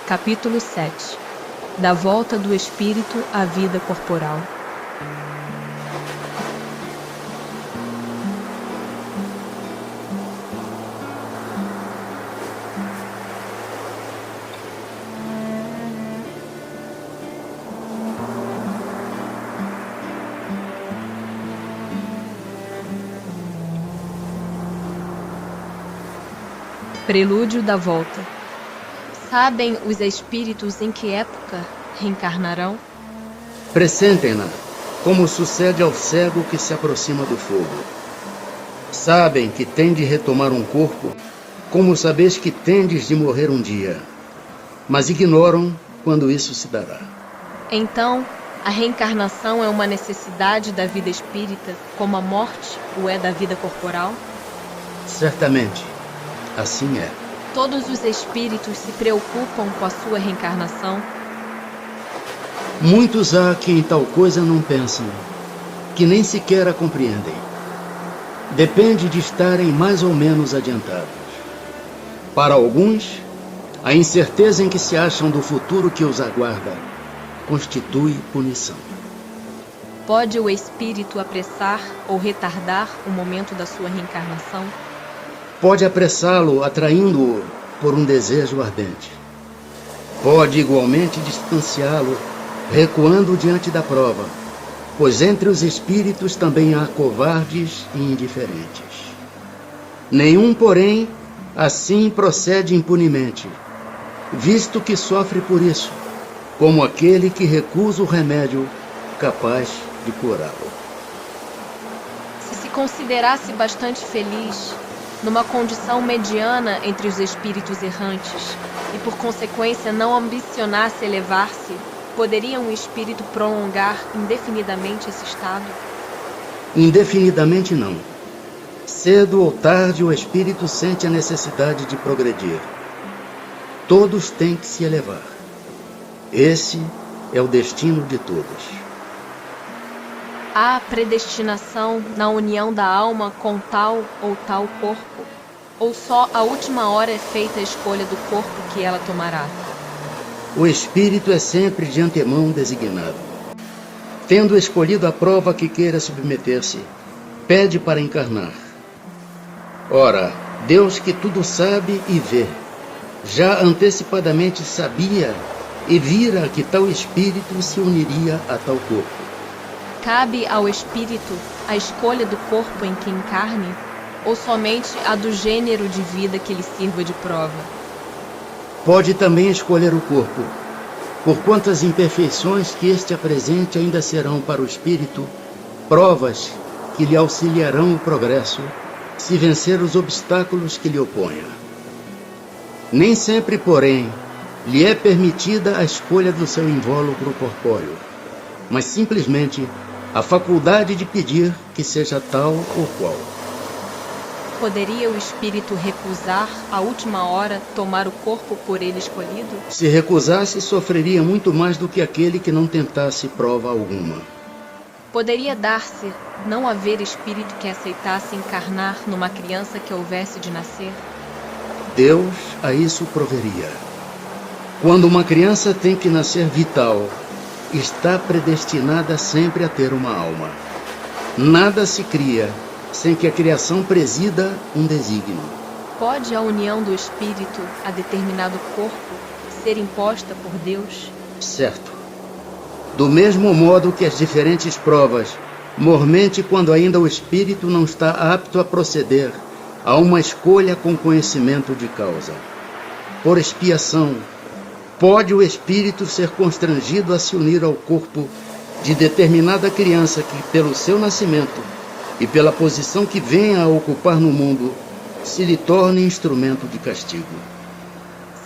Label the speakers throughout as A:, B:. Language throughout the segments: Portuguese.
A: Capítulo 7. Da volta do espírito à vida corporal. Prelúdio da volta. Sabem os espíritos em que época reencarnarão?
B: Pressentem-na, como sucede ao cego que se aproxima do fogo. Sabem que têm de retomar um corpo, como sabeis que tendes de morrer um dia, mas ignoram quando isso se dará.
A: Então, a reencarnação é uma necessidade da vida espírita, como a morte o é da vida corporal?
B: Certamente, assim é.
A: Todos os espíritos se preocupam com a sua reencarnação?
B: Muitos há que em tal coisa não pensam, que nem sequer a compreendem. Depende de estarem mais ou menos adiantados. Para alguns, a incerteza em que se acham do futuro que os aguarda constitui punição.
A: Pode o espírito apressar ou retardar o momento da sua reencarnação?
B: Pode apressá-lo, atraindo-o por um desejo ardente. Pode igualmente distanciá-lo, recuando diante da prova, pois entre os espíritos também há covardes e indiferentes. Nenhum, porém, assim procede impunemente, visto que sofre por isso, como aquele que recusa o remédio capaz de curá-lo.
A: Se considerasse bastante feliz, numa condição mediana entre os espíritos errantes, e por consequência não ambicionasse elevar-se, poderia um espírito prolongar indefinidamente esse estado?
B: Indefinidamente não. Cedo ou tarde o espírito sente a necessidade de progredir. Todos têm que se elevar. Esse é o destino de todos.
A: Há predestinação na união da alma com tal ou tal corpo? Ou só à última hora é feita a escolha do corpo que ela tomará?
B: O espírito é sempre de antemão designado. Tendo escolhido a prova que queira submeter-se, pede para encarnar. Ora, Deus que tudo sabe e vê, já antecipadamente sabia e vira que tal espírito se uniria a tal corpo.
A: Cabe ao espírito a escolha do corpo em que encarne, ou somente a do gênero de vida que lhe sirva de prova?
B: Pode também escolher o corpo, porquanto as imperfeições que este apresente ainda serão para o espírito provas que lhe auxiliarão o progresso, se vencer os obstáculos que lhe oponha. Nem sempre, porém, lhe é permitida a escolha do seu invólucro corpóreo, mas simplesmente a faculdade de pedir que seja tal ou qual.
A: Poderia o espírito recusar, à última hora, tomar o corpo por ele escolhido?
B: Se recusasse, sofreria muito mais do que aquele que não tentasse prova alguma.
A: Poderia dar-se não haver espírito que aceitasse encarnar numa criança que houvesse de nascer?
B: Deus a isso proveria. Quando uma criança tem que nascer vital, está predestinada sempre a ter uma alma. Nada se cria sem que a criação presida um desígnio.
A: Pode a união do espírito a determinado corpo ser imposta por Deus?
B: Certo. Do mesmo modo que as diferentes provas, mormente quando ainda o espírito não está apto a proceder a uma escolha com conhecimento de causa. Por expiação, pode o espírito ser constrangido a se unir ao corpo de determinada criança que, pelo seu nascimento e pela posição que venha a ocupar no mundo, se lhe torne instrumento de castigo.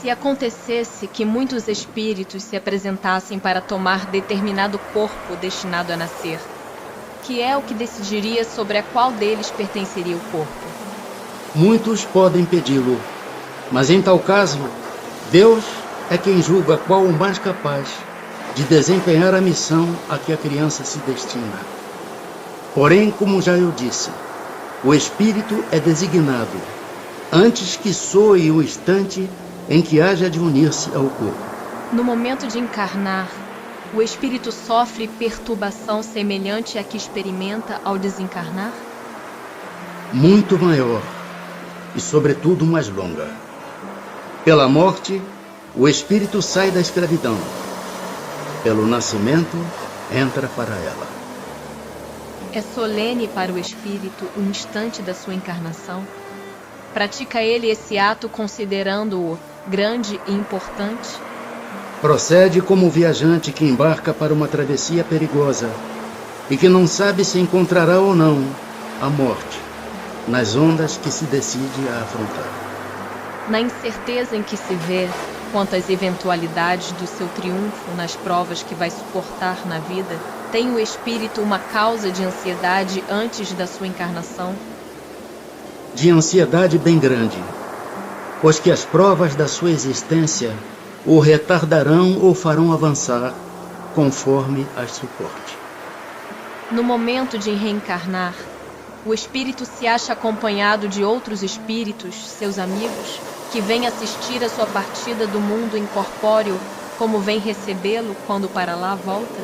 A: Se acontecesse que muitos espíritos se apresentassem para tomar determinado corpo destinado a nascer, que é o que decidiria sobre a qual deles pertenceria o corpo?
B: Muitos podem pedi-lo, mas em tal caso, Deus é quem julga qual o mais capaz de desempenhar a missão a que a criança se destina. Porém, como já eu disse, o espírito é designado antes que soe o instante em que haja de unir-se ao corpo.
A: No momento de encarnar, o espírito sofre perturbação semelhante à que experimenta ao desencarnar?
B: Muito maior e, sobretudo, mais longa. Pela morte, o espírito sai da escravidão. Pelo nascimento, entra para ela.
A: É solene para o espírito o instante da sua encarnação? Pratica ele esse ato considerando-o grande e importante?
B: Procede como o viajante que embarca para uma travessia perigosa e que não sabe se encontrará ou não a morte nas ondas que se decide a afrontar.
A: Na incerteza em que se vê quanto às eventualidades do seu triunfo nas provas que vai suportar na vida, tem o espírito uma causa de ansiedade antes da sua encarnação?
B: De ansiedade bem grande, pois que as provas da sua existência o retardarão ou farão avançar conforme as suporte.
A: No momento de reencarnar, o espírito se acha acompanhado de outros espíritos, seus amigos, que vêm assistir a sua partida do mundo incorpóreo, como vem recebê-lo quando para lá volta?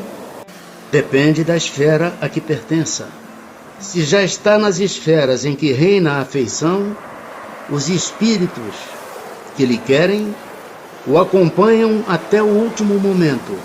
B: Depende da esfera a que pertença. Se já está nas esferas em que reina a afeição, os espíritos que lhe querem o acompanham até o último momento.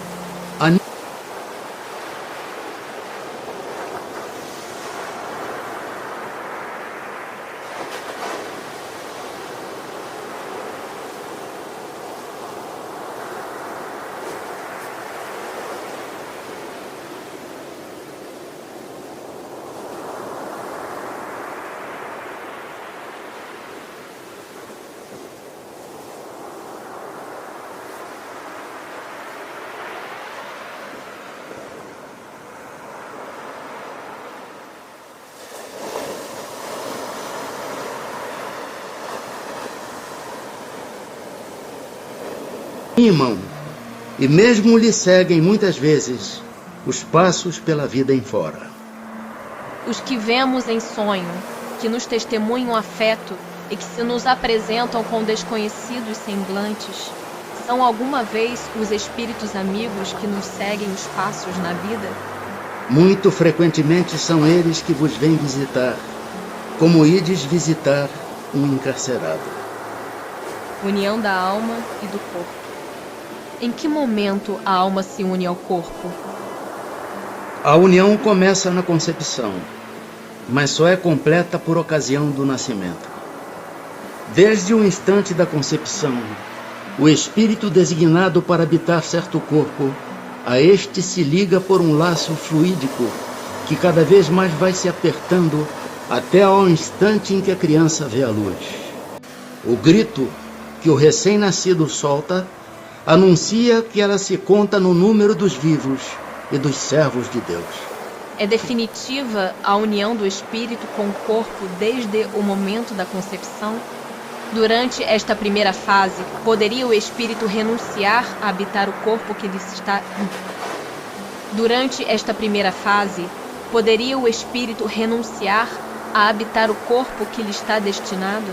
B: Animam e mesmo lhe seguem muitas vezes os passos pela vida em fora.
A: Os que vemos em sonho, que nos testemunham afeto e que se nos apresentam com desconhecidos semblantes, são alguma vez os espíritos amigos que nos seguem os passos na vida?
B: Muito frequentemente são eles que vos vêm visitar, como ides visitar um encarcerado.
A: União da alma e do corpo. Em que momento a alma se une ao corpo?
B: A união começa na concepção, mas só é completa por ocasião do nascimento. Desde o instante da concepção, o espírito designado para habitar certo corpo, a este se liga por um laço fluídico que cada vez mais vai se apertando até ao instante em que a criança vê a luz. O grito que o recém-nascido solta anuncia que ela se conta no número dos vivos e dos servos de Deus.
A: É definitiva a união do espírito com o corpo desde o momento da concepção? Durante esta primeira fase, poderia o espírito renunciar a habitar o corpo que lhe está... Durante esta primeira fase, poderia o espírito renunciar a habitar o corpo que lhe está destinado?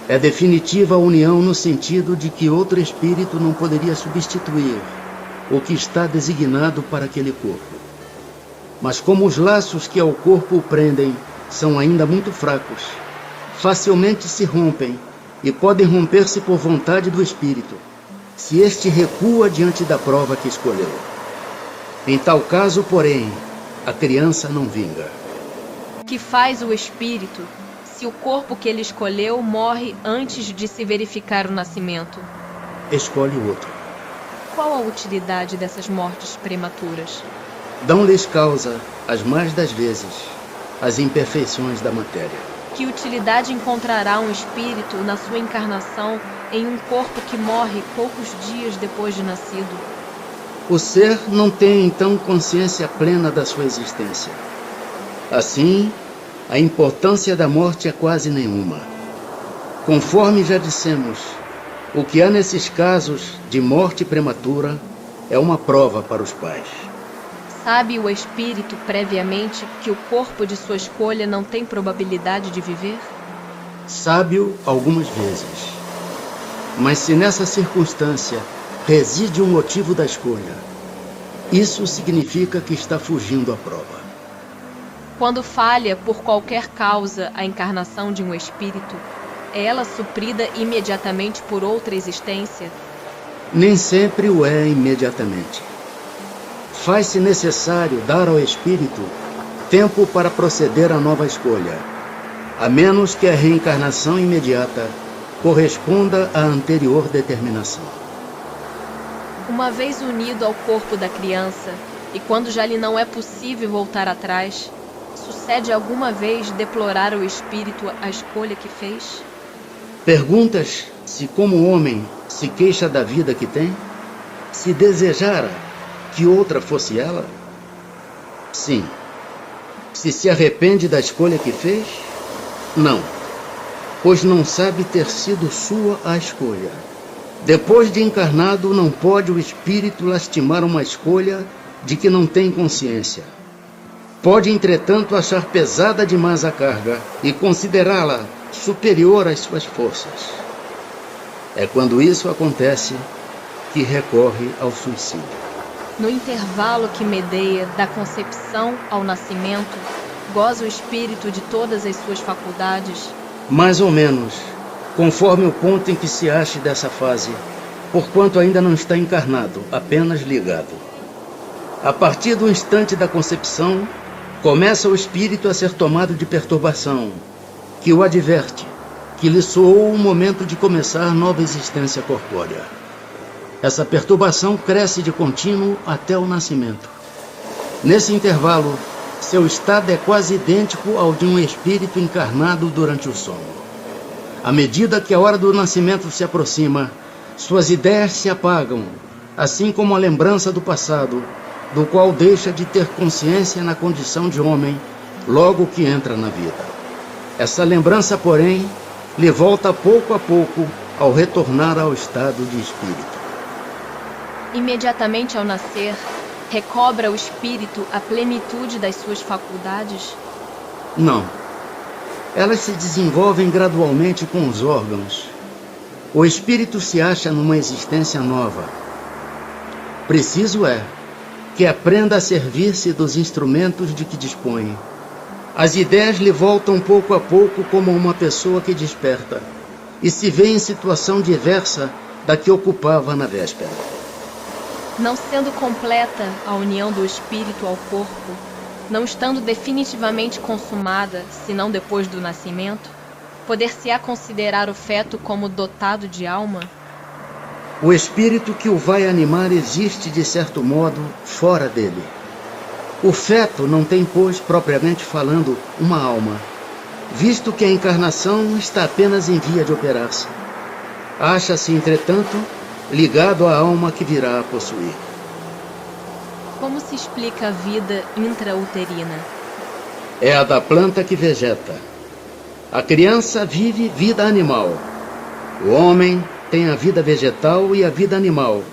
B: É definitiva a união no sentido de que outro espírito não poderia substituir o que está designado para aquele corpo. Mas como os laços que ao corpo o prendem são ainda muito fracos, facilmente se rompem e podem romper-se por vontade do espírito, se este recua diante da prova que escolheu. Em tal caso, porém, a criança não vinga.
A: Que faz o espírito se o corpo que ele escolheu morre antes de se verificar o nascimento?
B: Escolhe outro.
A: Qual a utilidade dessas mortes prematuras?
B: Dão-lhes causa, as mais das vezes, as imperfeições da matéria.
A: Que utilidade encontrará um espírito na sua encarnação em um corpo que morre poucos dias depois de nascido?
B: O ser não tem então consciência plena da sua existência. Assim, a importância da morte é quase nenhuma. Conforme já dissemos, O que há nesses casos de morte prematura é uma prova para os pais.
A: Sabe o espírito previamente que o corpo de sua escolha não tem probabilidade de viver?
B: Sabe-o algumas vezes. Mas se nessa circunstância reside o motivo da escolha, isso significa que está fugindo à prova.
A: Quando falha por qualquer causa a encarnação de um espírito, é ela suprida imediatamente por outra existência?
B: Nem sempre o é imediatamente. Faz-se necessário dar ao espírito tempo para proceder à nova escolha, a menos que a reencarnação imediata corresponda à anterior determinação.
A: Uma vez unido ao corpo da criança, e quando já lhe não é possível voltar atrás, sucede alguma vez deplorar o espírito a escolha que fez?
B: Perguntas se, como homem, se queixa da vida que tem? Se desejara que outra fosse ela? Sim. Se arrepende da escolha que fez? Não, pois não sabe ter sido sua a escolha. Depois de encarnado, não pode o espírito lastimar uma escolha de que não tem consciência. Pode, entretanto, achar pesada demais a carga e considerá-la superior às suas forças. É quando isso acontece que recorre ao suicídio.
A: No intervalo que medeia da concepção ao nascimento, goza o espírito de todas as suas faculdades?
B: Mais ou menos, conforme o ponto em que se ache dessa fase, porquanto ainda não está encarnado, apenas ligado. A partir do instante da concepção, começa o espírito a ser tomado de perturbação, que o adverte, que lhe soou o momento de começar nova existência corpórea. Essa perturbação cresce de contínuo até o nascimento. Nesse intervalo, seu estado é quase idêntico ao de um espírito encarnado durante o sono. À medida que a hora do nascimento se aproxima, suas ideias se apagam, assim como a lembrança do passado, do qual deixa de ter consciência na condição de homem logo que entra na vida. Essa lembrança, porém, lhe volta pouco a pouco ao retornar ao estado de espírito.
A: Imediatamente ao nascer, recobra o espírito a plenitude das suas faculdades?
B: Não. Elas se desenvolvem gradualmente com os órgãos. O espírito se acha numa existência nova. Preciso é que aprenda a servir-se dos instrumentos de que dispõe. As ideias lhe voltam pouco a pouco como uma pessoa que desperta e se vê em situação diversa da que ocupava na véspera.
A: Não sendo completa a união do espírito ao corpo, não estando definitivamente consumada, senão depois do nascimento, poder-se-á considerar o feto como dotado de alma?
B: O espírito que o vai animar existe, de certo modo, fora dele. O feto não tem, pois, propriamente falando, uma alma, visto que a encarnação está apenas em via de operar-se. Acha-se, entretanto, ligado à alma que virá a possuir.
A: Como se explica a vida intrauterina?
B: É a da planta que vegeta. A criança vive vida animal. O homem tem a vida vegetal e a vida animal,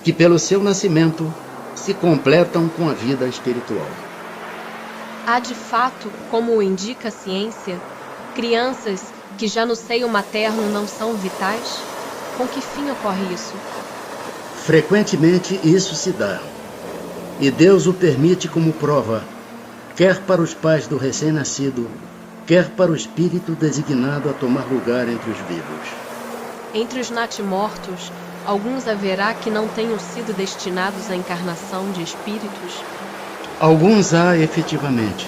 B: que pelo seu nascimento se completam com a vida espiritual.
A: Há de fato, como o indica a ciência, crianças que já no seio materno não são vitais? Com que fim ocorre isso?
B: Frequentemente isso se dá, e Deus o permite como prova, quer para os pais do recém-nascido, quer para o espírito designado a tomar lugar entre os vivos.
A: Entre os natimortos, alguns haverá que não tenham sido destinados à encarnação de espíritos?
B: Alguns há, efetivamente,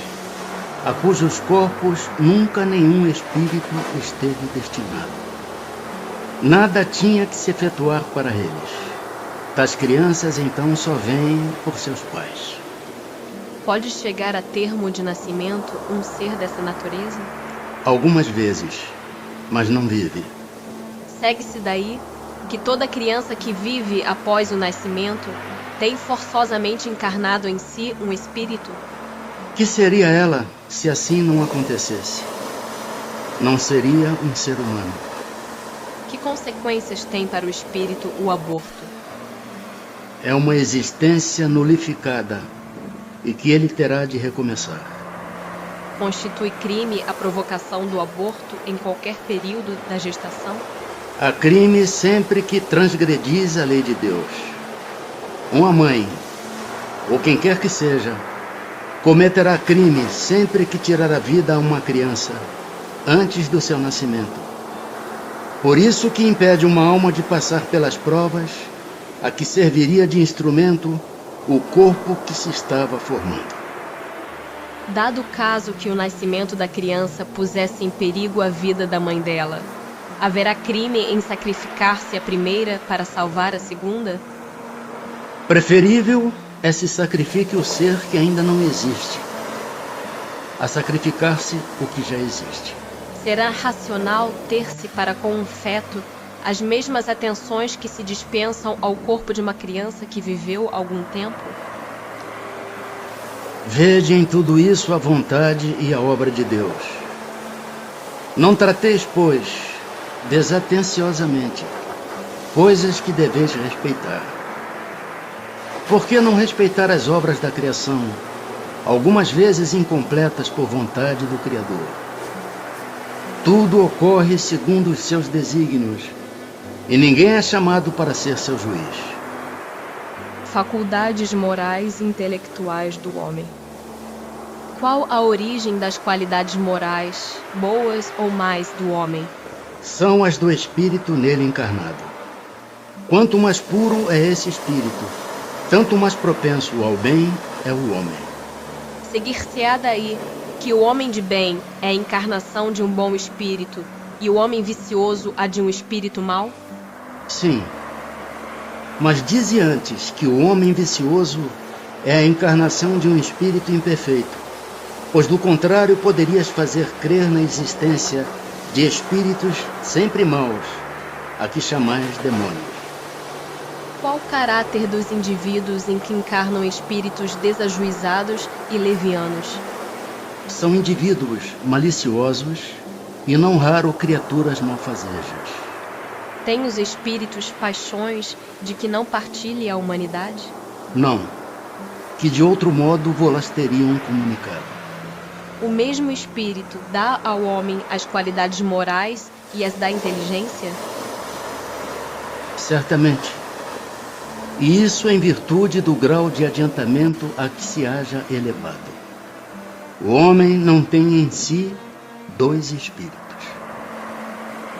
B: a cujos corpos nunca nenhum espírito esteve destinado. Nada tinha que se efetuar para eles. Tais crianças, então, só vêm por seus pais.
A: Pode chegar a termo de nascimento um ser dessa natureza?
B: Algumas vezes, mas não vive.
A: Segue-se daí que toda criança que vive após o nascimento tem forçosamente encarnado em si um espírito?
B: Que seria ela se assim não acontecesse? Não seria um ser humano.
A: Que consequências tem para o espírito o aborto?
B: É uma existência nulificada e que ele terá de recomeçar.
A: Constitui crime a provocação do aborto em qualquer período da gestação?
B: Há crime sempre que transgredis a lei de Deus. Uma mãe, ou quem quer que seja, cometerá crime sempre que tirar a vida a uma criança antes do seu nascimento. Por isso que impede uma alma de passar pelas provas a que serviria de instrumento o corpo que se estava formando.
A: Dado o caso que o nascimento da criança pusesse em perigo a vida da mãe dela, haverá crime em sacrificar-se a primeira para salvar a segunda?
B: Preferível é se sacrifique o ser que ainda não existe, a sacrificar-se o que já existe.
A: Será racional ter-se para com um feto as mesmas atenções que se dispensam ao corpo de uma criança que viveu algum tempo?
B: Vede em tudo isso a vontade e a obra de Deus. Não trateis, pois, desatenciosamente, coisas que deveis respeitar. Por que não respeitar as obras da criação, algumas vezes incompletas por vontade do Criador? Tudo ocorre segundo os seus desígnios, e ninguém é chamado para ser seu juiz.
A: Faculdades morais e intelectuais do homem. Qual a origem das qualidades morais, boas ou mais, do homem?
B: São as do espírito nele encarnado. Quanto mais puro é esse espírito, tanto mais propenso ao bem é o homem.
A: Seguir-se-á daí que o homem de bem é a encarnação de um bom espírito e o homem vicioso a de um espírito mau?
B: Sim, mas dize antes que o homem vicioso é a encarnação de um espírito imperfeito, pois do contrário poderias fazer crer na existência de espíritos sempre maus, a que chamais demônios.
A: Qual o caráter dos indivíduos em que encarnam espíritos desajuizados e levianos?
B: São indivíduos maliciosos e não raro criaturas malfazejas.
A: Têm os espíritos paixões de que não partilhe a humanidade?
B: Não, que de outro modo vô-las teriam comunicado.
A: O mesmo espírito dá ao homem as qualidades morais e as da inteligência?
B: Certamente. E isso em virtude do grau de adiantamento a que se haja elevado. O homem não tem em si dois espíritos.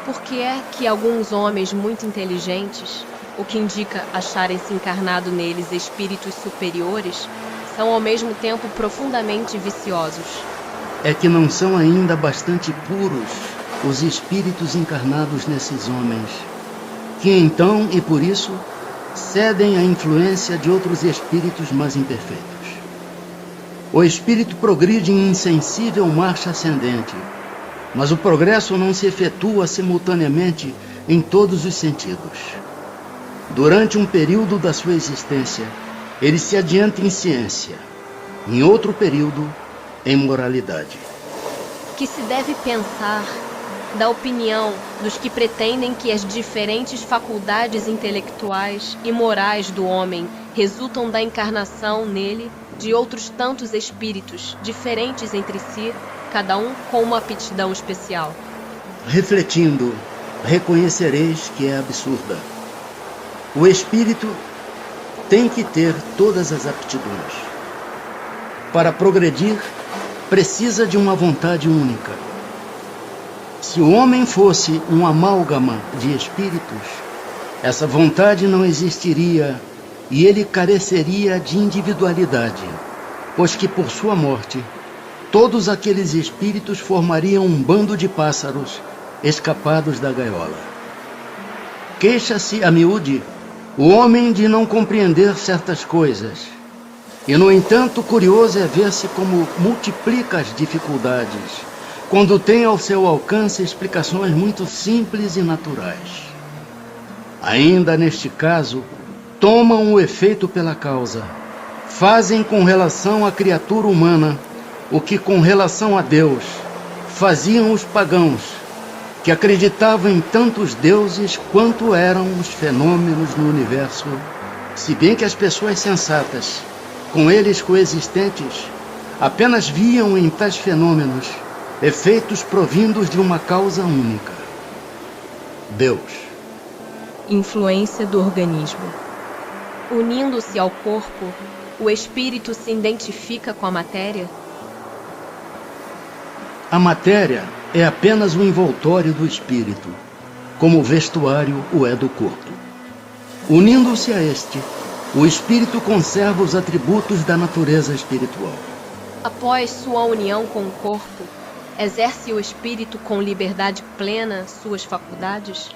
A: Por que é que alguns homens muito inteligentes, o que indica acharem-se encarnado neles espíritos superiores, são ao mesmo tempo profundamente viciosos?
B: É que não são ainda bastante puros os espíritos encarnados nesses homens, que então, e por isso, cedem à influência de outros espíritos mais imperfeitos. O espírito progride em insensível marcha ascendente, mas o progresso não se efetua simultaneamente em todos os sentidos. Durante um período da sua existência, ele se adianta em ciência, em outro período, em moralidade.
A: Que se deve pensar da opinião dos que pretendem que as diferentes faculdades intelectuais e morais do homem resultam da encarnação nele de outros tantos espíritos diferentes entre si, cada um com uma aptidão especial?
B: Refletindo, reconhecereis que é absurda. O espírito tem que ter todas as aptidões. Para progredir, precisa de uma vontade única. Se o homem fosse um amálgama de espíritos, essa vontade não existiria e ele careceria de individualidade, pois que por sua morte, todos aqueles espíritos formariam um bando de pássaros escapados da gaiola. Queixa-se a miúde o homem de não compreender certas coisas, e no entanto curioso é ver-se como multiplica as dificuldades, quando tem ao seu alcance explicações muito simples e naturais. Ainda neste caso, tomam o efeito pela causa, fazem com relação à criatura humana o que com relação a Deus faziam os pagãos, que acreditava em tantos deuses quanto eram os fenômenos no universo, se bem que as pessoas sensatas, com eles coexistentes, apenas viam em tais fenômenos efeitos provindos de uma causa única: Deus.
A: Influência do organismo. Unindo-se ao corpo, o espírito se identifica com a matéria?
B: A matéria é apenas o envoltório do espírito, como o vestuário o é do corpo. Unindo-se a este, o espírito conserva os atributos da natureza espiritual.
A: Após sua união com o corpo, exerce o espírito com liberdade plena suas faculdades?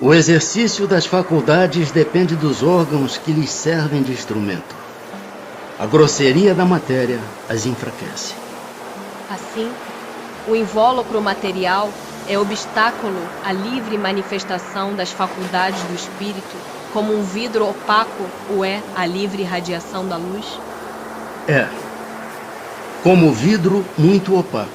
B: O exercício das faculdades depende dos órgãos que lhes servem de instrumento. A grosseria da matéria as enfraquece.
A: Assim, o invólucro material é obstáculo à livre manifestação das faculdades do espírito, como um vidro opaco o é a livre radiação da luz?
B: É, como vidro muito opaco.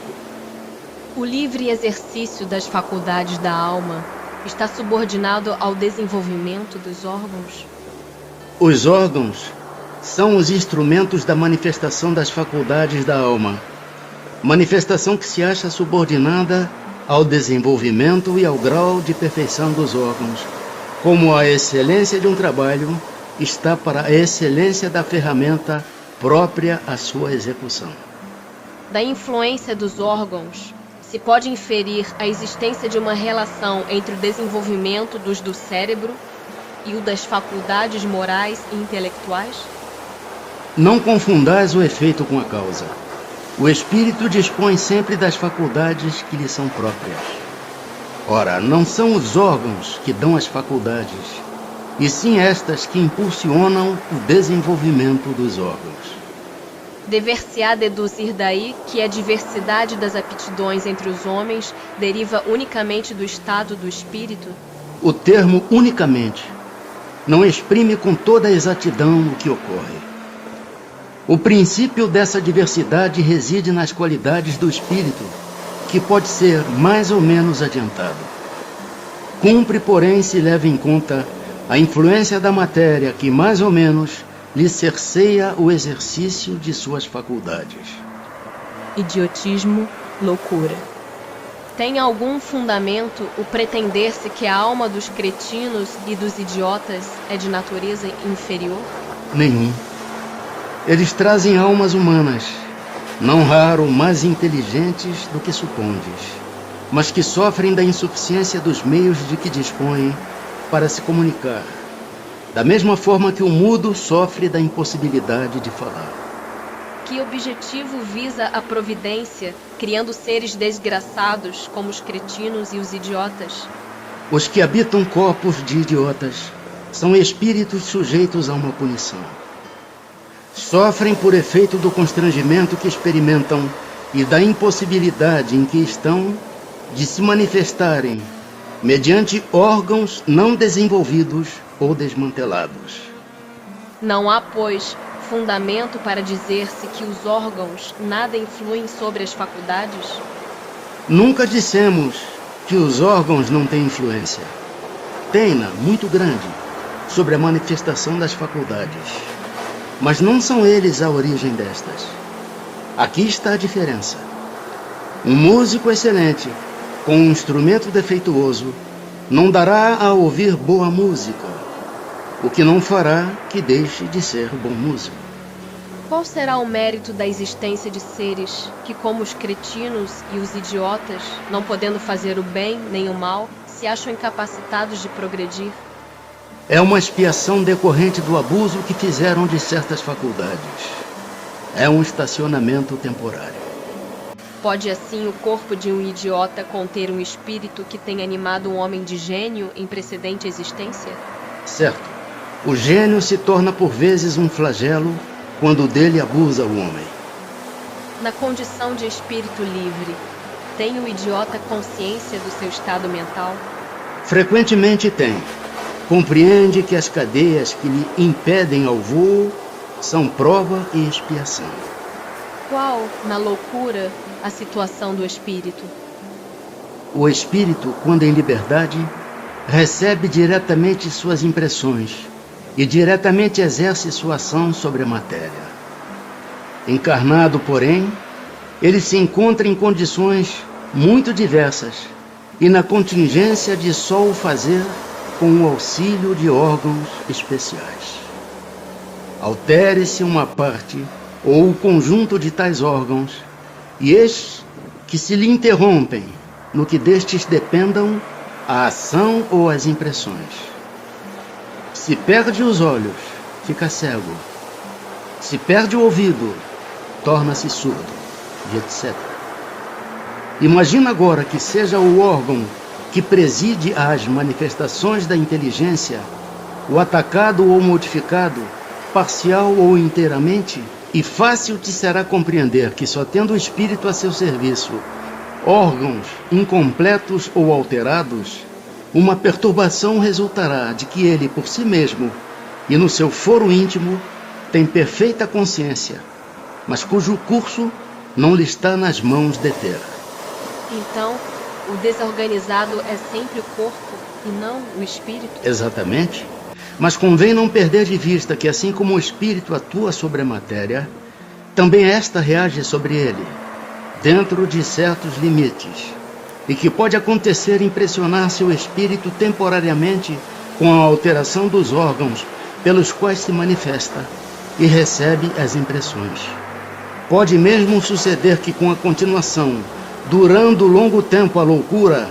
A: O livre exercício das faculdades da alma está subordinado ao desenvolvimento dos órgãos?
B: Os órgãos são os instrumentos da manifestação das faculdades da alma, manifestação que se acha subordinada ao desenvolvimento e ao grau de perfeição dos órgãos, como a excelência de um trabalho está para a excelência da ferramenta própria à sua execução.
A: Da influência dos órgãos, se pode inferir a existência de uma relação entre o desenvolvimento dos do cérebro e o das faculdades morais e intelectuais?
B: Não confundais o efeito com a causa. O espírito dispõe sempre das faculdades que lhe são próprias. Ora, não são os órgãos que dão as faculdades, e sim estas que impulsionam o desenvolvimento dos órgãos.
A: Dever-se-á deduzir daí que a diversidade das aptidões entre os homens deriva unicamente do estado do espírito?
B: O termo unicamente não exprime com toda a exatidão o que ocorre. O princípio dessa diversidade reside nas qualidades do espírito, que pode ser mais ou menos adiantado. Cumpre, porém, se leva em conta a influência da matéria que, mais ou menos, lhe cerceia o exercício de suas faculdades.
A: Idiotismo, loucura. Tem algum fundamento o pretender-se que a alma dos cretinos e dos idiotas é de natureza inferior?
B: Nenhum. Eles trazem almas humanas, não raro mais inteligentes do que supondes, mas que sofrem da insuficiência dos meios de que dispõem para se comunicar, da mesma forma que o mudo sofre da impossibilidade de falar.
A: Que objetivo visa a providência, criando seres desgraçados como os cretinos e os idiotas?
B: Os que habitam corpos de idiotas são espíritos sujeitos a uma punição. Sofrem por efeito do constrangimento que experimentam e da impossibilidade em que estão de se manifestarem mediante órgãos não desenvolvidos ou desmantelados.
A: Não há, pois, fundamento para dizer-se que os órgãos nada influem sobre as faculdades?
B: Nunca dissemos que os órgãos não têm influência. Têm-na muito grande sobre a manifestação das faculdades. Mas não são eles a origem destas. Aqui está a diferença. Um músico excelente, com um instrumento defeituoso, não dará a ouvir boa música, o que não fará que deixe de ser bom músico.
A: Qual será o mérito da existência de seres que, como os cretinos e os idiotas, não podendo fazer o bem nem o mal, se acham incapacitados de progredir?
B: É uma expiação decorrente do abuso que fizeram de certas faculdades. É um estacionamento temporário.
A: Pode assim o corpo de um idiota conter um espírito que tem animado um homem de gênio em precedente existência?
B: Certo. O gênio se torna por vezes um flagelo quando dele abusa o homem.
A: Na condição de espírito livre, tem o idiota consciência do seu estado mental?
B: Frequentemente tem. Compreende que as cadeias que lhe impedem ao voo são prova e expiação.
A: Qual, na loucura, a situação do espírito?
B: O espírito, quando em liberdade, recebe diretamente suas impressões e diretamente exerce sua ação sobre a matéria. Encarnado, porém, ele se encontra em condições muito diversas e na contingência de só o fazer com o auxílio de órgãos especiais. Altere-se uma parte ou o conjunto de tais órgãos, e eis que se lhe interrompem, no que destes dependam a ação ou as impressões. Se perde os olhos, fica cego. Se perde o ouvido, torna-se surdo, e etc. Imagina agora que seja o órgão que preside às manifestações da inteligência, o atacado ou modificado, parcial ou inteiramente, e fácil te será compreender que só tendo o espírito a seu serviço, órgãos incompletos ou alterados, uma perturbação resultará de que ele por si mesmo e no seu foro íntimo tem perfeita consciência, mas cujo curso não lhe está nas mãos deter.
A: Então, o desorganizado é sempre o corpo e não o espírito?
B: Exatamente. Mas convém não perder de vista que assim como o espírito atua sobre a matéria, também esta reage sobre ele, dentro de certos limites, e que pode acontecer impressionar seu espírito temporariamente com a alteração dos órgãos pelos quais se manifesta e recebe as impressões. Pode mesmo suceder que com a continuação, durando longo tempo a loucura,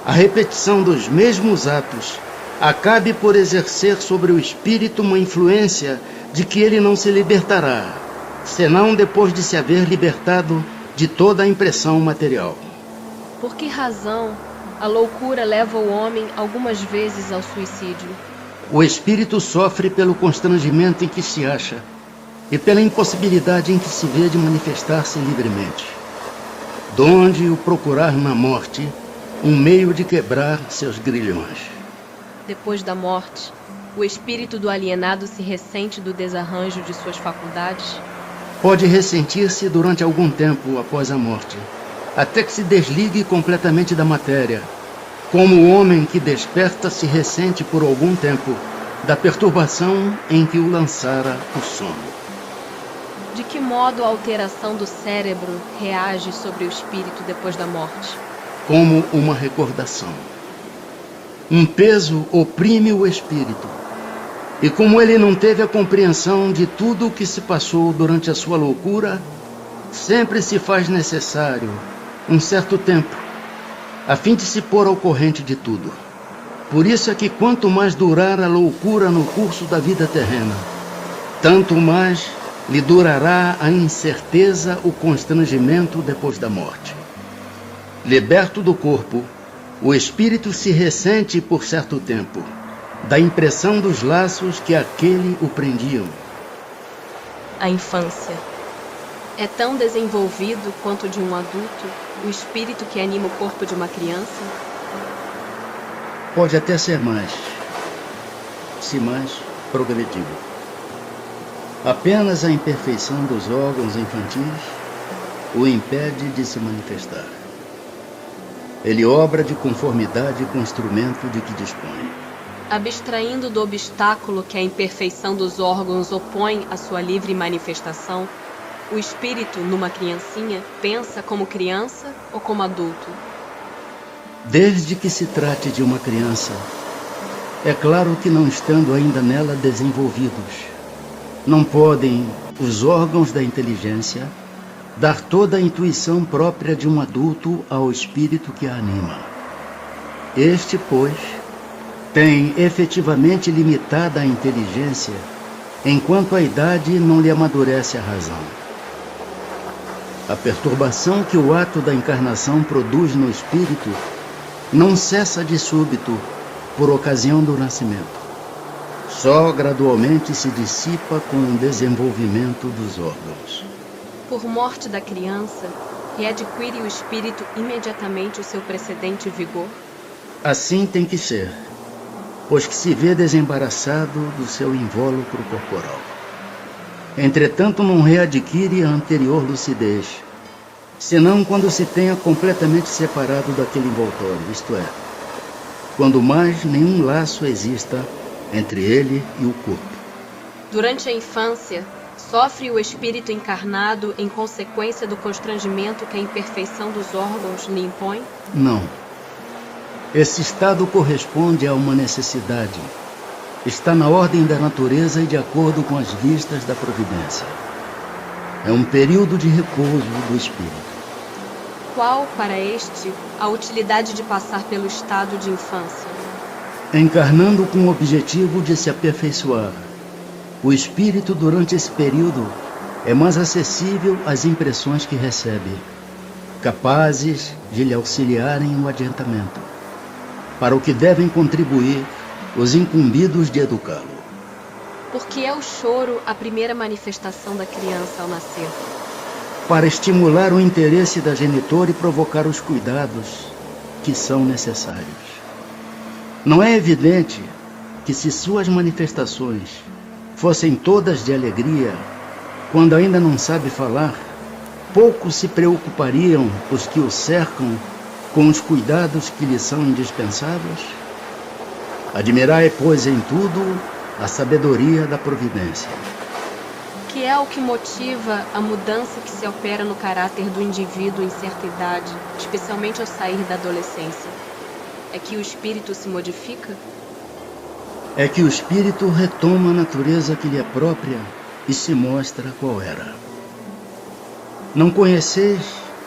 B: a repetição dos mesmos atos acabe por exercer sobre o espírito uma influência de que ele não se libertará, senão depois de se haver libertado de toda a impressão material.
A: Por que razão a loucura leva o homem algumas vezes ao suicídio?
B: O espírito sofre pelo constrangimento em que se acha e pela impossibilidade em que se vê de manifestar-se livremente, donde o procurar na morte um meio de quebrar seus grilhões.
A: Depois da morte, o espírito do alienado se ressente do desarranjo de suas faculdades?
B: Pode ressentir-se durante algum tempo após a morte, até que se desligue completamente da matéria, como o homem que desperta se ressente por algum tempo da perturbação em que o lançara o sono.
A: De que modo a alteração do cérebro reage sobre o espírito depois da morte?
B: Como uma recordação. Um peso oprime o espírito, e como ele não teve a compreensão de tudo o que se passou durante a sua loucura, sempre se faz necessário um certo tempo, a fim de se pôr ao corrente de tudo. Por isso é que quanto mais durar a loucura no curso da vida terrena, tanto mais lhe durará a incerteza, o constrangimento depois da morte. Liberto do corpo, o espírito se ressente por certo tempo da impressão dos laços que aquele o prendiam.
A: A infância. É tão desenvolvido quanto de um adulto o espírito que anima o corpo de uma criança?
B: Pode até ser mais, se mais progredido. Apenas a imperfeição dos órgãos infantis o impede de se manifestar. Ele obra de conformidade com o instrumento de que dispõe.
A: Abstraindo do obstáculo que a imperfeição dos órgãos opõe à sua livre manifestação, o espírito, numa criancinha, pensa como criança ou como adulto?
B: Desde que se trate de uma criança, é claro que não estando ainda nela desenvolvidos, não podem os órgãos da inteligência dar toda a intuição própria de um adulto ao espírito que a anima. Este, pois, tem efetivamente limitada a inteligência, enquanto a idade não lhe amadurece a razão. A perturbação que o ato da encarnação produz no espírito não cessa de súbito por ocasião do nascimento. Só gradualmente se dissipa com o desenvolvimento dos órgãos.
A: Por morte da criança, readquire o espírito imediatamente o seu precedente vigor?
B: Assim tem que ser, pois que se vê desembaraçado do seu invólucro corporal. Entretanto, não readquire a anterior lucidez, senão quando se tenha completamente separado daquele envoltório, isto é, quando mais nenhum laço exista entre ele e o corpo.
A: Durante a infância, sofre o espírito encarnado em consequência do constrangimento que a imperfeição dos órgãos lhe impõe?
B: Não. Esse estado corresponde a uma necessidade. Está na ordem da natureza e de acordo com as vistas da providência. É um período de repouso do espírito.
A: Qual, para este, a utilidade de passar pelo estado de infância?
B: Encarnando com o objetivo de se aperfeiçoar, o espírito, durante esse período, é mais acessível às impressões que recebe, capazes de lhe auxiliarem no adiantamento, para o que devem contribuir os incumbidos de educá-lo.
A: Porque é o choro a primeira manifestação da criança ao nascer?
B: Para estimular o interesse da genitora e provocar os cuidados que são necessários. Não é evidente que, se suas manifestações fossem todas de alegria, quando ainda não sabe falar, pouco se preocupariam os que o cercam com os cuidados que lhe são indispensáveis? Admirai, pois, em tudo a sabedoria da providência.
A: Que é o que motiva a mudança que se opera no caráter do indivíduo em certa idade, especialmente ao sair da adolescência? É que o espírito se modifica?
B: É que o espírito retoma a natureza que lhe é própria e se mostra qual era. Não conheceis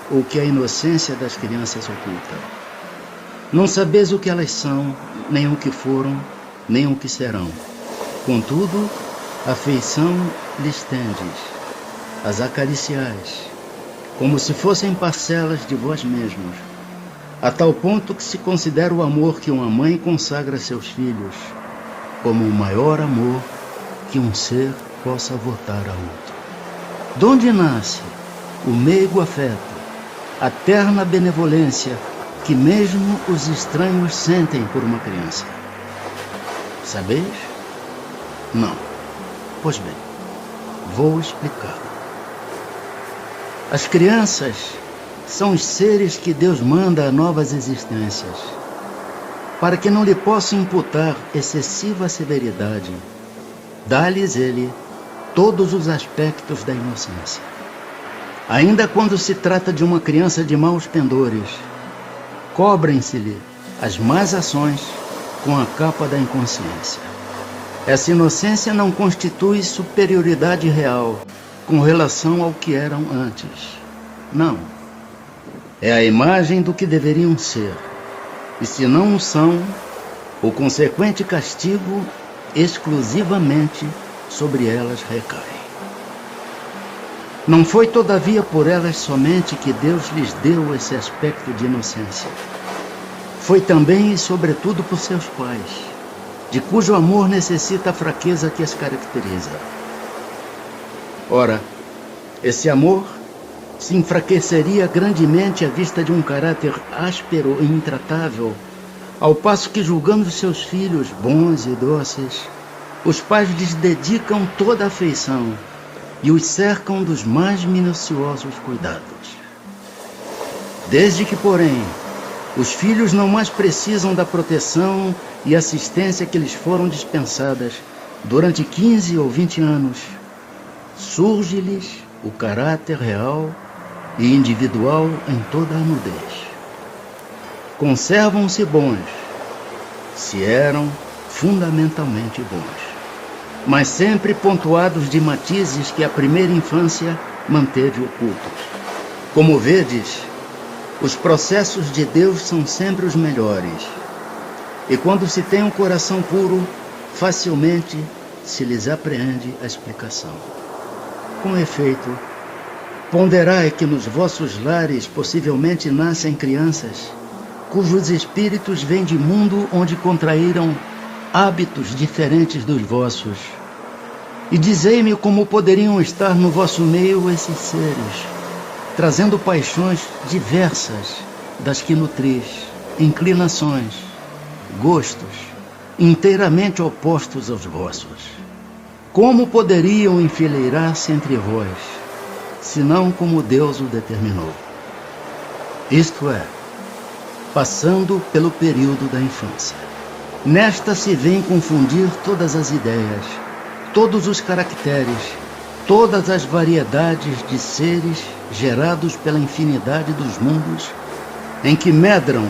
B: o que a inocência das crianças oculta. Não sabeis o que elas são, nem o que foram, nem o que serão. Contudo, a afeição lhes tendes, as acariciais, como se fossem parcelas de vós mesmos, a tal ponto que se considera o amor que uma mãe consagra a seus filhos como o maior amor que um ser possa votar a outro. Donde nasce o meigo afeto, a terna benevolência que mesmo os estranhos sentem por uma criança? Sabeis? Não. Pois bem, vou explicar. As crianças são os seres que Deus manda a novas existências, para que não lhe possa imputar excessiva severidade. Dá-lhes ele todos os aspectos da inocência. Ainda quando se trata de uma criança de maus pendores, cobrem-se-lhe as más ações com a capa da inconsciência. Essa inocência não constitui superioridade real com relação ao que eram antes. Não. É a imagem do que deveriam ser. E se não o são, o consequente castigo exclusivamente sobre elas recai. Não foi, todavia, por elas somente que Deus lhes deu esse aspecto de inocência. Foi também e sobretudo por seus pais, de cujo amor necessita a fraqueza que as caracteriza. Ora, esse amor se enfraqueceria grandemente à vista de um caráter áspero e intratável, ao passo que, julgando seus filhos bons e dóceis, os pais lhes dedicam toda a afeição e os cercam dos mais minuciosos cuidados. Desde que, porém, os filhos não mais precisam da proteção e assistência que lhes foram dispensadas durante 15 ou 20 anos, surge-lhes o caráter real e individual em toda a nudez. Conservam-se bons, se eram fundamentalmente bons, mas sempre pontuados de matizes que a primeira infância manteve ocultos. Como vedes, os processos de Deus são sempre os melhores, e quando se tem um coração puro, facilmente se lhes apreende a explicação. Com efeito, ponderai que nos vossos lares possivelmente nascem crianças cujos espíritos vêm de mundo onde contraíram hábitos diferentes dos vossos. E dizei-me como poderiam estar no vosso meio esses seres, trazendo paixões diversas das que nutris, inclinações, gostos, inteiramente opostos aos vossos. Como poderiam enfileirar-se entre vós, senão como Deus o determinou? isto é, passando pelo período da infância. Nesta se vem confundir todas as ideias, todos os caracteres, todas as variedades de seres gerados pela infinidade dos mundos em que medram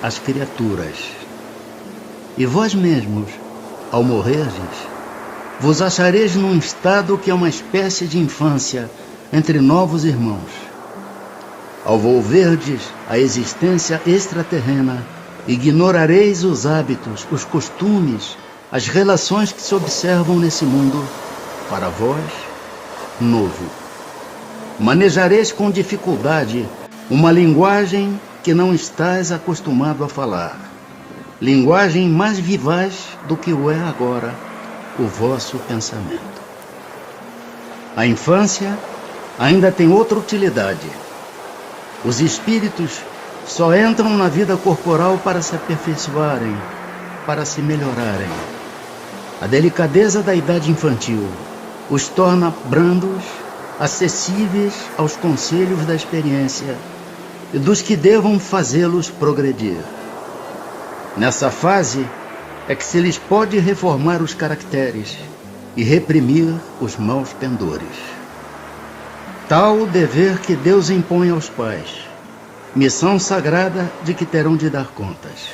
B: as criaturas. E vós mesmos, ao morrerdes, vos achareis num estado que é uma espécie de infância entre novos irmãos. Ao volverdes a existência extraterrena, ignorareis os hábitos, os costumes, as relações que se observam nesse mundo, para vós, novo. Manejareis com dificuldade uma linguagem que não estais acostumado a falar, linguagem mais vivaz do que o é agora o vosso pensamento. A infância ainda tem outra utilidade. Os espíritos só entram na vida corporal para se aperfeiçoarem, para se melhorarem. A delicadeza da idade infantil os torna brandos, acessíveis aos conselhos da experiência e dos que devam fazê-los progredir. Nessa fase é que se lhes pode reformar os caracteres e reprimir os maus pendores. Tal o dever que Deus impõe aos pais, missão sagrada de que terão de dar contas.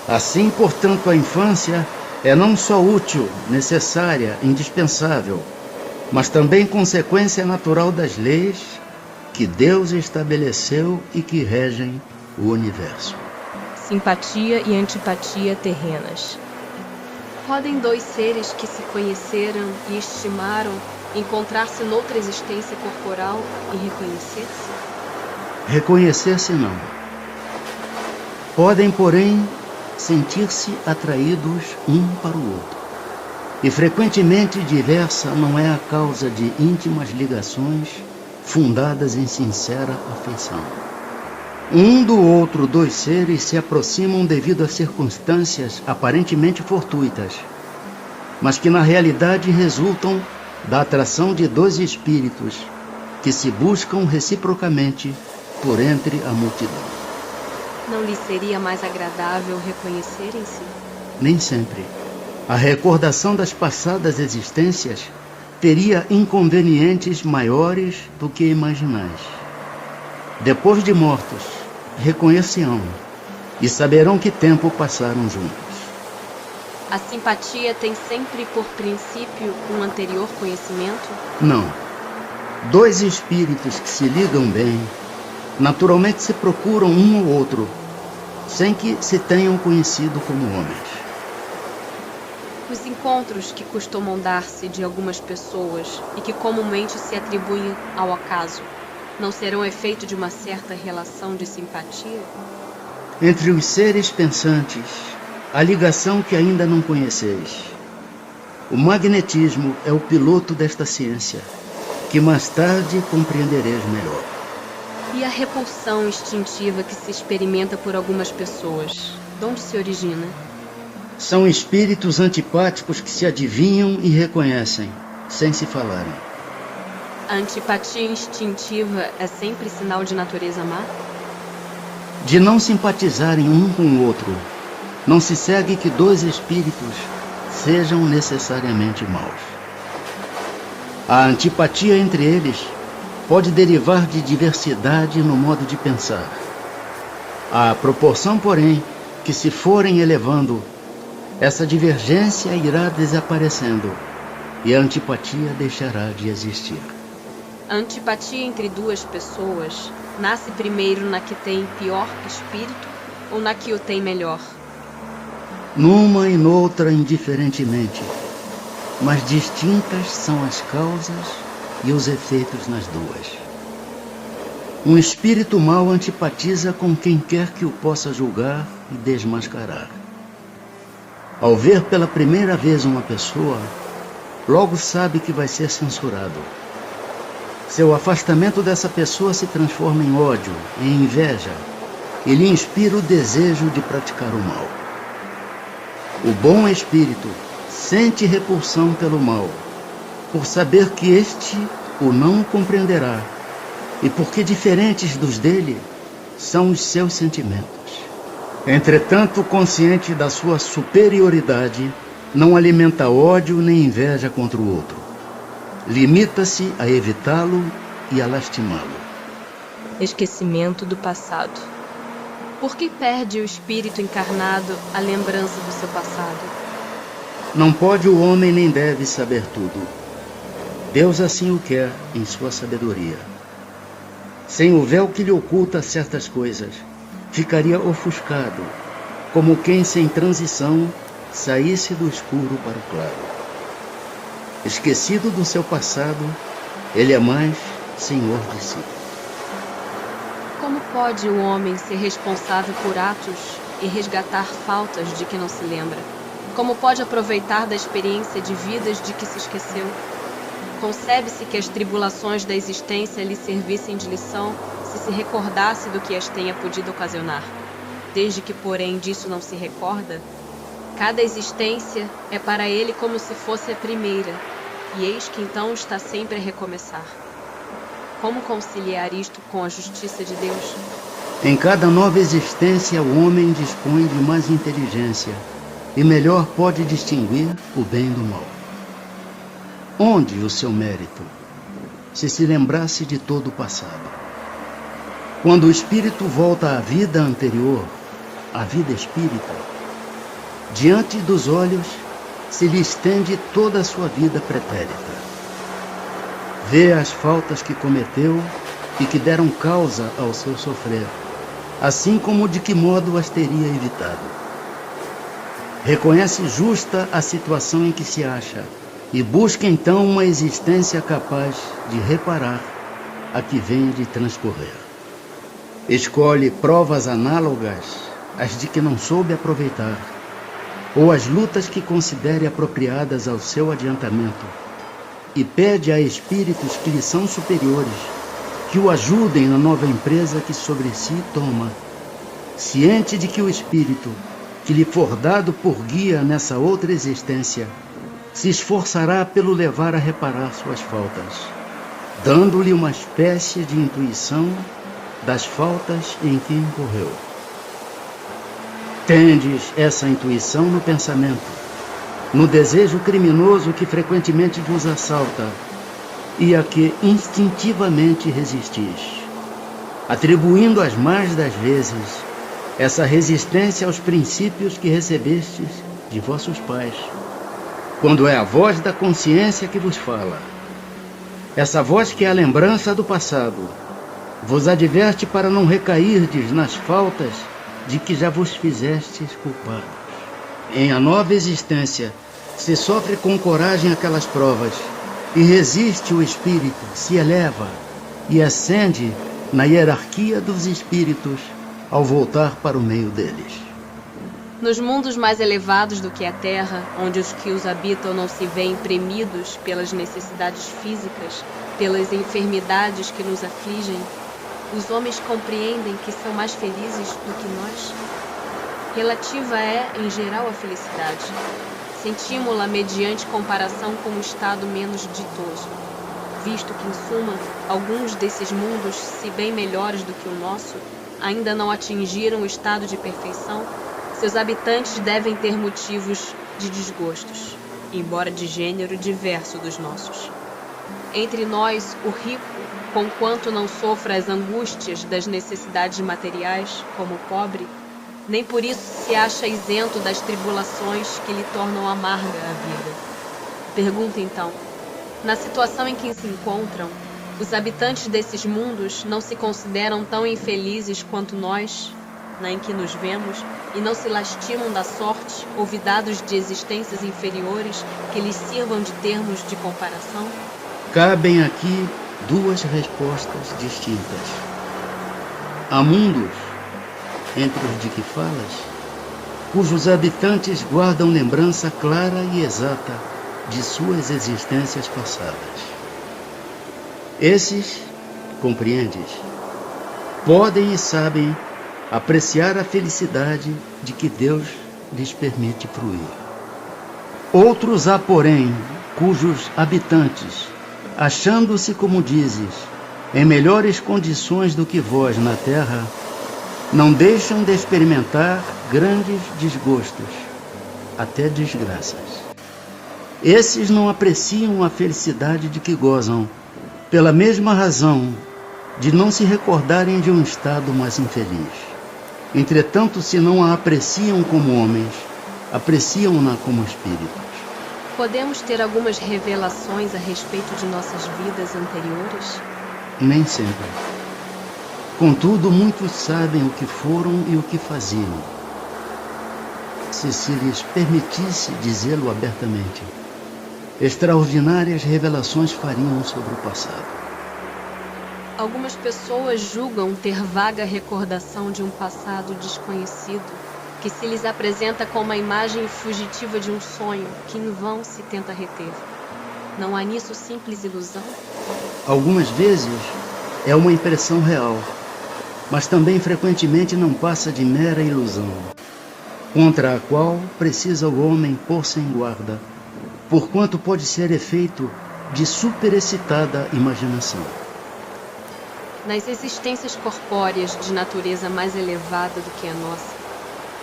B: Assim, portanto, a infância é não só útil, necessária, indispensável, mas também consequência natural das leis que Deus estabeleceu e que regem o universo.
A: Simpatia e antipatia terrenas.
C: Podem dois seres que se conheceram e estimaram encontrar-se noutra existência corporal e reconhecer-se?
B: Reconhecer-se não. Podem, porém, sentir-se atraídos um para o outro. E frequentemente diversa não é a causa de íntimas ligações fundadas em sincera afeição. Um do outro, dois seres se aproximam devido a circunstâncias aparentemente fortuitas, mas que na realidade resultam da atração de dois espíritos que se buscam reciprocamente por entre a multidão.
C: Não lhe seria mais agradável reconhecerem-se?
B: Nem sempre. A recordação das passadas existências teria inconvenientes maiores do que imaginais. Depois de mortos, reconhecer-ão e saberão que tempo passaram juntos.
C: A simpatia tem sempre por princípio um anterior conhecimento?
B: Não. Dois espíritos que se ligam bem, naturalmente se procuram um ao outro, sem que se tenham conhecido como homens.
C: Os encontros que costumam dar-se de algumas pessoas e que comumente se atribuem ao acaso, não serão efeito de uma certa relação de simpatia?
B: Entre os seres pensantes, a ligação que ainda não conheceis. O magnetismo é o piloto desta ciência, que mais tarde compreendereis melhor.
C: E a repulsão instintiva que se experimenta por algumas pessoas, de onde se origina?
B: São espíritos antipáticos que se adivinham e reconhecem, sem se falarem.
C: A antipatia instintiva é sempre sinal de natureza má?
B: De não simpatizarem um com o outro, não se segue que dois espíritos sejam necessariamente maus. A antipatia entre eles pode derivar de diversidade no modo de pensar. À proporção, porém, que se forem elevando, essa divergência irá desaparecendo e a antipatia deixará de existir.
C: A antipatia entre duas pessoas nasce primeiro na que tem pior espírito ou na que o tem melhor?
B: Numa e noutra indiferentemente, mas distintas são as causas e os efeitos nas duas. Um espírito mau antipatiza com quem quer que o possa julgar e desmascarar. Ao ver pela primeira vez uma pessoa, logo sabe que vai ser censurado. Seu afastamento dessa pessoa se transforma em ódio, em inveja, e lhe inspira o desejo de praticar o mal. O bom espírito sente repulsão pelo mal, por saber que este o não compreenderá, e porque diferentes dos dele são os seus sentimentos. Entretanto, consciente da sua superioridade, não alimenta ódio nem inveja contra o outro. Limita-se a evitá-lo e a lastimá-lo.
C: Esquecimento do passado.
A: Por que perde o espírito encarnado a lembrança do seu passado?
B: Não pode o homem nem deve saber tudo. Deus assim o quer em sua sabedoria. Sem o véu que lhe oculta certas coisas, ficaria ofuscado, como quem sem transição saísse do escuro para o claro. Esquecido do seu passado, ele é mais senhor de si.
A: Como pode o homem ser responsável por atos e resgatar faltas de que não se lembra? Como pode aproveitar da experiência de vidas de que se esqueceu? Concebe-se que as tribulações da existência lhe servissem de lição se recordasse do que as tenha podido ocasionar. Desde que, porém, disso não se recorda, cada existência é para ele como se fosse a primeira, e eis que então está sempre a recomeçar. Como conciliar isto com a justiça de Deus?
B: Em cada nova existência, o homem dispõe de mais inteligência e melhor pode distinguir o bem do mal. Onde o seu mérito, se lembrasse de todo o passado? Quando o espírito volta à vida anterior, à vida espírita, diante dos olhos se lhe estende toda a sua vida pretérita. Vê as faltas que cometeu e que deram causa ao seu sofrer, assim como de que modo as teria evitado. Reconhece justa a situação em que se acha e busca então uma existência capaz de reparar a que vem de transcorrer. Escolhe provas análogas às de que não soube aproveitar, ou as lutas que considere apropriadas ao seu adiantamento, e pede a espíritos que lhe são superiores que o ajudem na nova empresa que sobre si toma, ciente de que o espírito que lhe for dado por guia nessa outra existência se esforçará pelo levar a reparar suas faltas, dando-lhe uma espécie de intuição das faltas em que incorreu. Tendes essa intuição no pensamento, no desejo criminoso que frequentemente vos assalta e a que instintivamente resistis, atribuindo as mais das vezes essa resistência aos princípios que recebestes de vossos pais, quando é a voz da consciência que vos fala. Essa voz que é a lembrança do passado vos adverte para não recairdes nas faltas de que já vos fizestes culpados. Em a nova existência, se sofre com coragem aquelas provas e resiste o espírito, se eleva e ascende na hierarquia dos espíritos ao voltar para o meio deles.
A: Nos mundos mais elevados do que a Terra, onde os que os habitam não se veem premidos pelas necessidades físicas, pelas enfermidades que nos afligem, os homens compreendem que são mais felizes do que nós? Relativa é, em geral, a felicidade. Sentimos-la mediante comparação com um estado menos ditoso, visto que, em suma, alguns desses mundos, se bem melhores do que o nosso, ainda não atingiram o estado de perfeição. Seus habitantes devem ter motivos de desgostos, embora de gênero diverso dos nossos. Entre nós, o rico, conquanto não sofra as angústias das necessidades materiais, como o pobre, nem por isso se acha isento das tribulações que lhe tornam amarga a vida. Pergunta então, na situação em que se encontram, os habitantes desses mundos não se consideram tão infelizes quanto nós, na em que nos vemos, e não se lastimam da sorte, olvidados de existências inferiores que lhes sirvam de termos de comparação?
B: Cabem aqui duas respostas distintas. Há mundos, entre os de que falas, cujos habitantes guardam lembrança clara e exata de suas existências passadas. Esses, compreendes, podem e sabem apreciar a felicidade de que Deus lhes permite fruir. Outros há, porém, cujos habitantes, achando-se, como dizes, em melhores condições do que vós na terra, não deixam de experimentar grandes desgostos, até desgraças. Esses não apreciam a felicidade de que gozam, pela mesma razão de não se recordarem de um estado mais infeliz. Entretanto, se não a apreciam como homens, apreciam-na como espíritos.
C: Podemos ter algumas revelações a respeito de nossas vidas anteriores?
B: Nem sempre. Contudo, muitos sabem o que foram e o que faziam. Se lhes permitisse dizê-lo abertamente, extraordinárias revelações fariam sobre o passado.
C: Algumas pessoas julgam ter vaga recordação de um passado desconhecido, que se lhes apresenta como a imagem fugitiva de um sonho que em vão se tenta reter. Não há nisso simples ilusão?
B: Algumas vezes é uma impressão real, mas também frequentemente não passa de mera ilusão, contra a qual precisa o homem pôr-se em guarda, porquanto pode ser efeito de superexcitada imaginação.
C: Nas existências corpóreas de natureza mais elevada do que a nossa,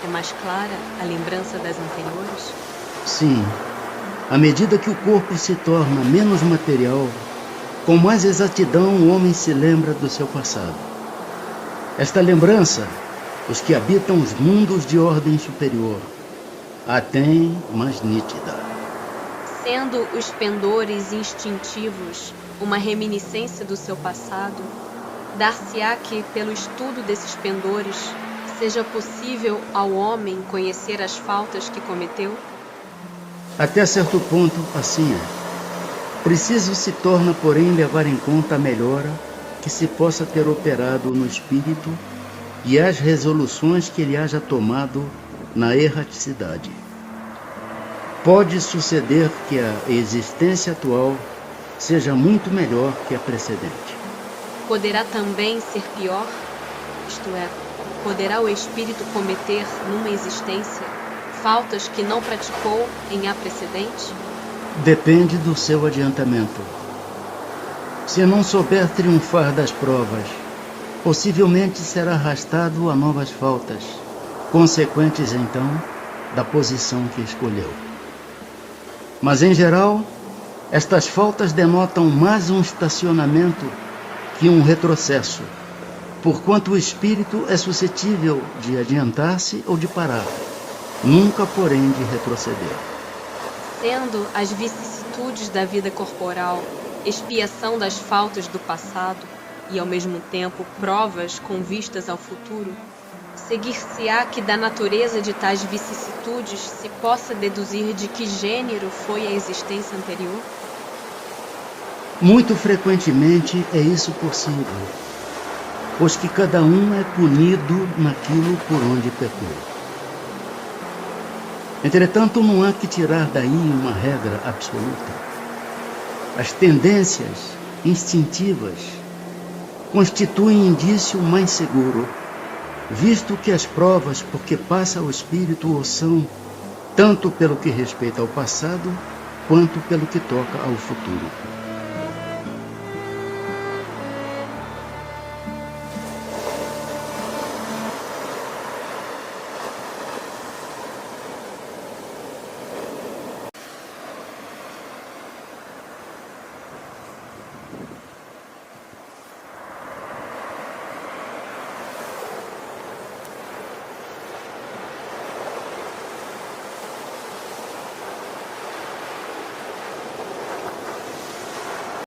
C: é mais clara a lembrança das anteriores?
B: Sim, à medida que o corpo se torna menos material, com mais exatidão o homem se lembra do seu passado. Esta lembrança, os que habitam os mundos de ordem superior, a têm mais nítida.
C: Sendo os pendores instintivos uma reminiscência do seu passado, dar-se-á que, pelo estudo desses pendores, seja possível ao homem conhecer as faltas que cometeu?
B: Até certo ponto, assim é. Preciso se torna, porém, levar em conta a melhora que se possa ter operado no espírito e as resoluções que ele haja tomado na erraticidade. Pode suceder que a existência atual seja muito melhor que a precedente.
C: Poderá também ser pior? Isto é, poderá o espírito cometer numa existência faltas que não praticou em a precedente?
B: Depende do seu adiantamento. Se não souber triunfar das provas, possivelmente será arrastado a novas faltas, consequentes então da posição que escolheu. Mas em geral, estas faltas denotam mais um estacionamento que um retrocesso, porquanto o espírito é suscetível de adiantar-se ou de parar, nunca, porém, de retroceder.
C: Sendo as vicissitudes da vida corporal expiação das faltas do passado e, ao mesmo tempo, provas com vistas ao futuro, seguir-se-á que da natureza de tais vicissitudes se possa deduzir de que gênero foi a existência anterior?
B: Muito frequentemente é isso possível, pois que cada um é punido naquilo por onde pecou. Entretanto, não há que tirar daí uma regra absoluta. As tendências instintivas constituem indício mais seguro, visto que as provas por que passa o espírito o são, tanto pelo que respeita ao passado, quanto pelo que toca ao futuro.